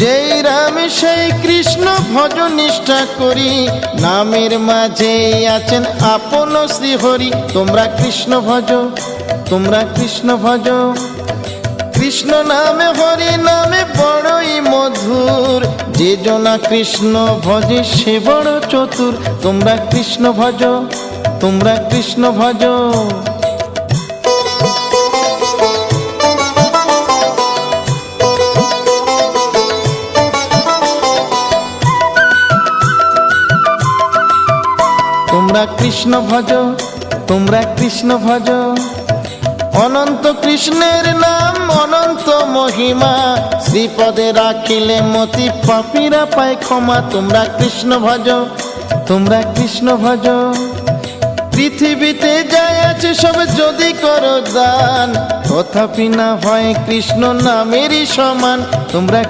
যেই রাম সেই কৃষ্ণ ভজ নিষ্ঠা করি, নামের মাঝে আছেন আপন শ্রীহরি। তোমরা কৃষ্ণ ভজ, তোমরা কৃষ্ণ ভজ। কৃষ্ণ নামে হরি নামে বড়ই মধুর, যে জনা কৃষ্ণ ভজে সে বড় চতুর। তোমরা কৃষ্ণ ভজ, তোমরা কৃষ্ণ ভজ। তোমরা কৃষ্ণ ভজ, তোমরা কৃষ্ণ ভজ। অনন্ত কৃষ্ণের নাম অনন্ত মহিমা, শ্রীপদে রাখিলে মতি পাপীরা পায় ক্ষমা। তোমরা কৃষ্ণ ভজ, তোমরা কৃষ্ণ ভজ। পৃথিবীতে যাই আছে সব যদি করো দান, তথাপি না হয় কৃষ্ণ নামেরই সমান। তোমরা